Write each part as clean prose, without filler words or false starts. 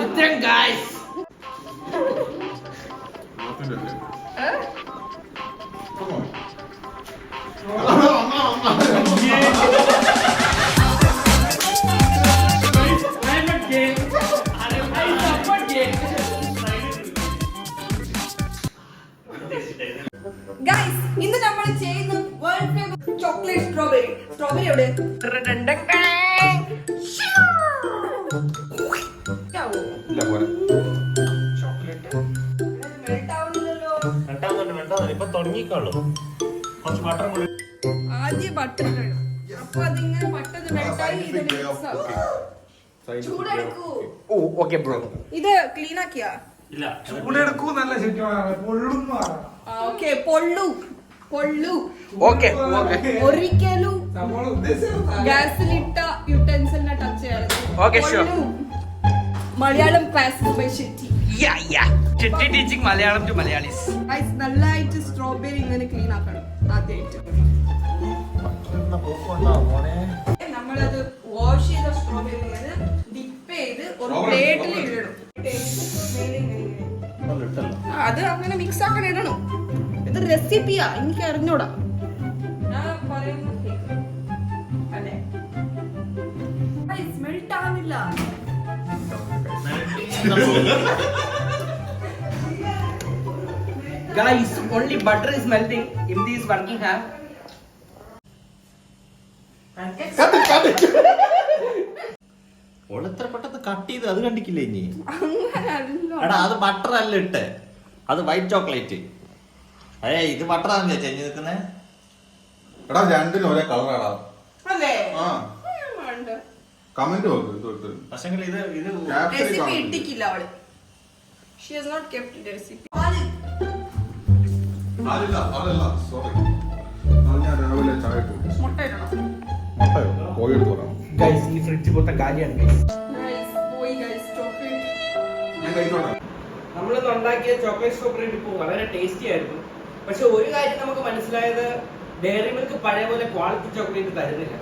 ഉത്തരം guys. Guys ഇന്ന് നമ്മൾ ചെയ്യുന്ന world famous chocolate strawberry. Strawberry എവിടെ? ആദ്യം ബട്ടർ ഇടണം. അപ്പൊ അതിങ്ങനെ പെട്ടെന്ന് മെൽട്ടായി ഇത് മിക്സ് ആവും. ചൂടെടുക്കൂ. ഓ ഓക്കേ ബ്രോ. ഇത് ക്ലീൻ ആക്കിയാ? ഇല്ല, ചൂടെടുക്കൂ നല്ല ശരിക്കും പൊള്ളുന്നു. ഓക്കേ പൊള്ളു പൊള്ളു. ഓക്കേ ഒരിക്കലും ഗ്യാസിലിട്ട യുടെൻസിലിനെ ടച്ച് ചെയ്യരുത്. Okay, sure. Malayalam class by Shetty. Shetty teaching Malayalam to Malayalis. Guys നല്ലതായിട്ട് സ്ട്രോബെറി ഇങ്ങനെ ക്ലീൻ ആക്കണം ആദ്യമായിട്ട്. നമ്മളത് വാഷ് ചെയ്ത സ്ട്രോബെറി ഇങ്ങനെ ഡിപ്പ് ചെയ്ത് ഒരു പ്ലേറ്റിൽ ഇടണം. അത് അങ്ങനെ മിക്സ് ആക്കാൻ ഇടണം. ഇത് റെസിപ്പിയാ, എനിക്ക് അറിഞ്ഞൂടാ. ഞാൻ പറയുന്ന കേക്ക് അല്ലേ? മെൽറ്റ് ആവുന്നില്ല. Guys, only butter is melting in this working hand. എത്ര പെട്ടെന്ന് കട്ട് ചെയ്ത് അത് കണ്ടിക്കില്ലേ ഇനി? അങ്ങനല്ല. എടാ അത് ബട്ടർ അല്ല ഇട്ട്, അത് വൈറ്റ് ചോക്ലേറ്റ്. ഇത് ബട്ടറാന്ന് ചേച്ചി നിൽക്കുന്നേ. എടാ രണ്ടിനും ഒരേ കളറാടാ. അല്ലേ? ആ വേണ്ട. കമന്റ് നോക്ക്. പക്ഷെ ഇത് റെസിപ്പി ഇട്ടിക്കില്ല അവള്. She has not kept the recipe. അതല്ല സോറി. ഞാൻ രാവിലെ ചായ മുട്ട ഇടണം. കോഴി എടുത്ത് പറയാം. Guys, ഈ ഫ്രിഡ്ജ് മൊത്തം കാലിയാണ് guys. Guys, boy guys, chocolate. ഞാൻ കഴിച്ചോട്ടെ. നമ്മളിന്ന് ഉണ്ടാക്കിയ ചോക്ലേറ്റ് സ്ട്രോബെറി ഇപ്പോൾ വളരെ ടേസ്റ്റി ആയിരുന്നു. പക്ഷെ ഒരു കാര്യം നമുക്ക് മനസ്സിലായത്, ഡയറി മിൽക്ക് പഴയ പോലെ ക്വാളിറ്റി ചോക്ലേറ്റ് തരുന്നില്ല.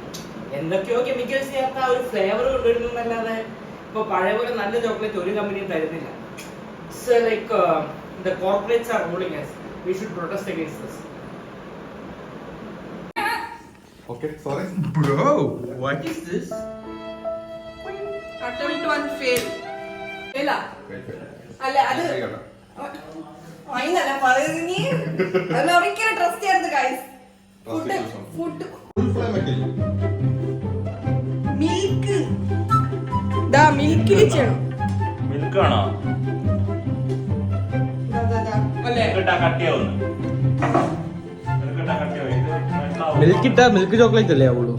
എന്തൊക്കെയോ കെമിക്കൽസ് ചേർത്ത ആ ഒരു ഫ്ലേവർ കൊണ്ടുവരുന്നു എന്നല്ലാതെ ഇപ്പൊ പഴയ പോലെ നല്ല ചോക്ലേറ്റ് ഒരു കമ്പനിയും തരുന്നില്ല. It's like the corporates are ruling us. We should protest against this. Okay, sorry. Bro What is this? Attempt one fail. Fail ആ? അല്ല അത് അതിനല്ല പറയുന്നത് നീ. അത് ഒരിക്കലും ട്രസ്റ്റ് ചെയ്യരുത് ഗൈസ്. ഫുഡ് ഫുൾ ഫ്ലെയിം ഒക്കെ. മിൽക്ക് ദാ മിൽക്കിൽ ചെയ്യണം. മിൽക്ക് ആണോ? അല്ലേ? കട്ടിയാവുന്നു. മിൽക്ക് ഇട്ടാ മിൽക്ക് ചോക്ലേറ്റ് അല്ലേ ആവുള്ളൂ.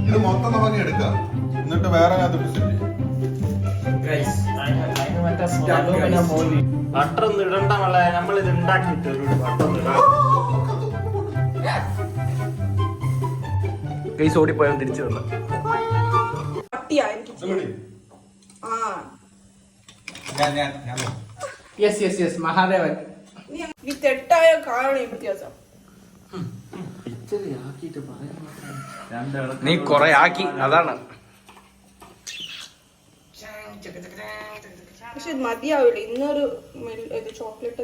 ഇത് മൊത്തം നമുക്ക് എടുക്കാം, എന്നിട്ട് വേറെ ബട്ടർ ഒന്നും ഇടണ്ട മളെ, നമ്മളിത് ഉണ്ടാക്കിയിട്ട് ഗൈസ് ഓടിപ്പോയാൽ തിരിച്ചു വന്നു. പട്ടിയാ എനിക്ക്. ആ യെസ് യെസ് യെസ് മഹാദേവൻ. നീ തെറ്റായ കാരണം വ്യത്യാസം. നീ കൊറേ ആക്കി, അതാണ്. പക്ഷെ ഇത് മതിയാവില്ല. ഇന്നൊരു ചോക്ലേറ്റ്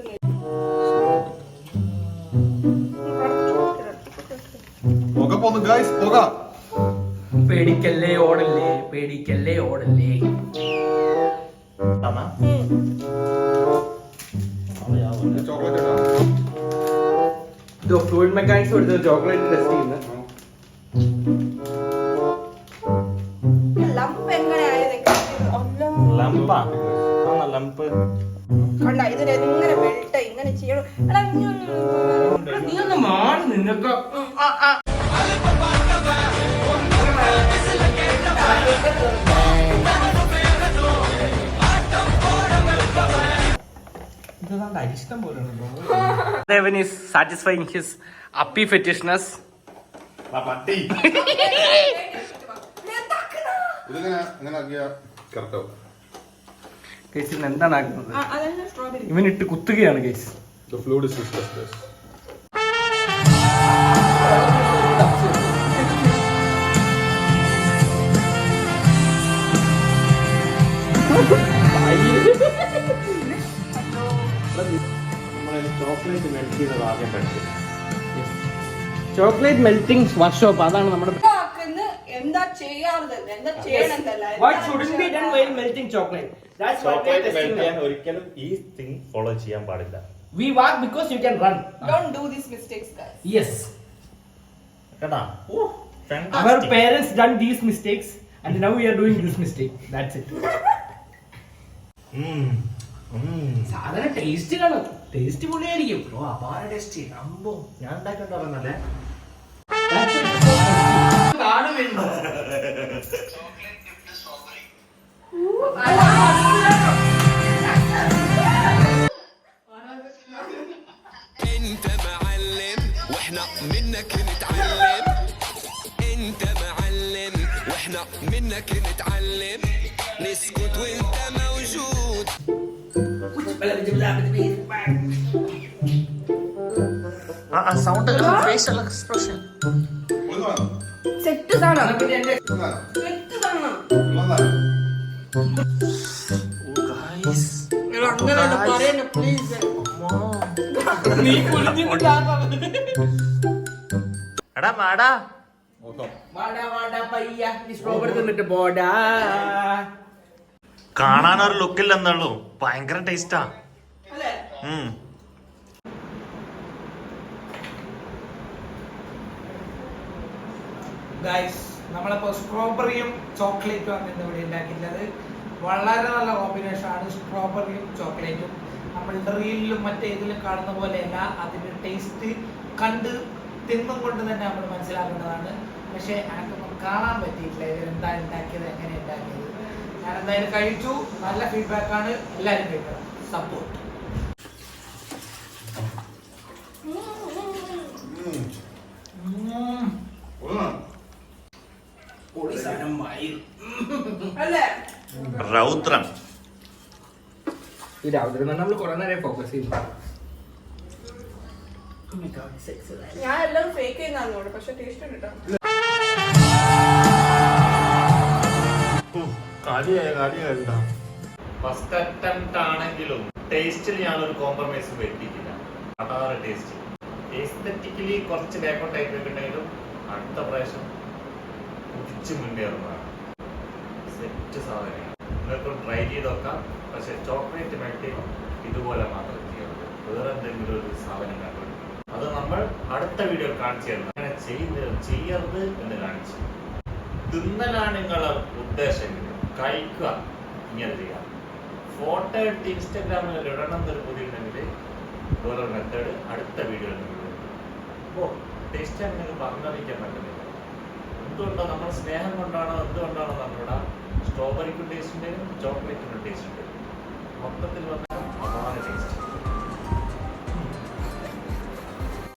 പേടിക്കല്ലേ ഓടല്ലേ, പേടിക്കല്ലേ ഓടല്ലേ. ഇത് ഫ്ലൂയിഡ് മെക്കാനിക്സ് എടുത്ത് ചോക്ലേറ്റ് ടെസ്റ്റ് ചെയ്യുന്നത്. ലംപ് എങ്ങനെ കണ്ട ഇതിനെങ്ങനെ വെൽട്ട ഇങ്ങനെ ചെയ്യണം. നീ ഒന്ന് മാറി നിന്നൊക്കെ. ഇഷ്ടം പോലെ Devin is satisfying his uppy fetishness. എന്താണ് ആക്കുന്നത്? ഇവനിട്ട് കുത്തുകയാണ് guys. The fluid is useless. Chocolate melt ചെയ്തത് ആദ്യം പഠിച്ചത്. ചോക്ലേറ്റ് മെൽറ്റിംഗ് വർക്ക്ഷോപ്പ്, അതാണ് നമ്മുടെ എന്താ ചെയ്യാറുണ്ട്, എന്താ ചെയ്യണമെന്നല്ല. What shouldn't be done while melting chocolate? That's what we are chocolate testing melt ചെയ്യാൻ now. ഒരിക്കലും ഈ തിങ് ഫോളോ ചെയ്യാൻ പാടില്ല. We walk because you can run. Don't do these mistakes, guys. Yes. കേട്ടാ? Our Fantastic. parents done these mistakes and now we are doing this mistake. That's it. സാധനം taste കാണും, taste പൊളിയായിരിക്കും. അപാര taste. അമ്പോ ഞാൻ ഉണ്ടാക്കിട്ടുണ്ടല്ലേ. കാണുമല്ലോ. انت معلم واحنا منك نتعلم انت معلم واحنا منك نتعلم نسكت وانت موجود sound facial expression. ഉള്ളതാണ്. Set സാധനം, ഉള്ളതാണ്. സെറ്റ് സാധനം. ഉള്ളതാണ്. എടാ, അങ്ങനെയല്ല പറയണ്ട, please. നീ കുളിഞ്ഞിട്ടാണ്. എടാ മാടാ, മൊത്തം. വാടാ വാടാ പയ്യ, നീ സ്ട്രോബെറി തിന്നിട്ട് പോടാ. കാണാനൊരു ലുക്കില്ലെന്നുള്ളൂ, ഭയങ്കര ടേസ്റ്റാ. അല്ലേ? ഗൈസ്, നമ്മളിപ്പോൾ സ്ട്രോബെറിയും ചോക്ലേറ്റും ആണ് ഇന്ന് ഇവിടെ ഉണ്ടാക്കിയിട്ടുള്ളത്. വളരെ നല്ല കോമ്പിനേഷൻ ആണ് സ്ട്രോബെറിയും ചോക്ലേറ്റും. നമ്മളുടെ റീലിലും മറ്റേ ഇതിലും കാണുന്ന പോലെയല്ല, അതിൻ്റെ ടേസ്റ്റ് കണ്ട് തിന്നും കൊണ്ട് തന്നെ നമ്മൾ മനസ്സിലാക്കേണ്ടതാണ്. പക്ഷേ എനിക്കൊന്നും കാണാൻ പറ്റിയിട്ടില്ല ഇത് എന്താ ഉണ്ടാക്കിയത്, എങ്ങനെ ഉണ്ടാക്കിയത്. ഞാൻ എന്തായാലും കഴിച്ചു, നല്ല ഫീഡ്ബാക്കാണ്, എല്ലാവരും കഴിക്കണം, സപ്പോർട്ട്. ഉള്ളതാണ്. പൊളി സാധനം മായി. അല്ലേ? രൗദ്രം. ഈ രാവിലെ നമ്മൾ കുറെ നേരം ഫോക്കസ് ചെയ്തു. ഞാൻ എല്ലാവരും ഫേക്ക് ചെയ്യുന്നതാണ്, പക്ഷെ ടേസ്റ്റ് ഉണ്ട് കേട്ടോ. ഫസ്റ്റ് അറ്റംപ്റ്റ് ആണെങ്കിലും ടേസ്റ്റിൽ ഞാനൊരു കോംപ്രമൈസ് വരുത്തിയിട്ടില്ല. അതാണ് ടേസ്റ്റ്. എസ്തെറ്റിക്കലി കുറച്ച് ബാക്കോട്ട് ആയി പോയിട്ടുണ്ടെങ്കിലും അടുത്ത പ്രാവശ്യം കുതിച്ച് മുന്നേറുന്നതാണ്. സെറ്റ് സാധനമാണ്. നിങ്ങൾക്ക് ട്രൈ ചെയ്ത് നോക്കാം. പക്ഷെ ചോക്ലേറ്റ് മെൽറ്റ് ഇതുപോലെ മാത്രം ചെയ്യരുത്. വേറെ എന്തെങ്കിലും ഒരു സാധനം കണ്ടു അത് നമ്മൾ അടുത്ത വീഡിയോ കാണിച്ചു തരുന്നത്. അങ്ങനെ ചെയ്യരുത് എന്ന് കാണിച്ചു. തിന്നലാണ് നിങ്ങളെ ഉദ്ദേശം, കഴിക്കുക, ഇങ്ങനെ ചെയ്യാം. ഫോട്ടോ എടുത്ത് ഇൻസ്റ്റാഗ്രാമിൽ ഇടണം എന്നൊരു പുതിയുണ്ടെങ്കിൽ വേറൊരു മെത്തേഡ് അടുത്ത വീഡിയോയിൽ അപ്പോൾ ടേസ്റ്റ് നിങ്ങൾക്ക് പറഞ്ഞറിയിക്കാൻ പറ്റുന്നില്ല. എന്തുകൊണ്ടാണ് നമ്മുടെ സ്നേഹം കൊണ്ടാണോ എന്തുകൊണ്ടാണോ നമ്മളുടെ സ്ട്രോബെറിക്കും ടേസ്റ്റ് ഉണ്ട്, ചോക്ലേറ്റിനും ടേസ്റ്റ് ഉണ്ട്. മൊത്തത്തിൽ വന്ന അതാണ് ടേസ്റ്റ്.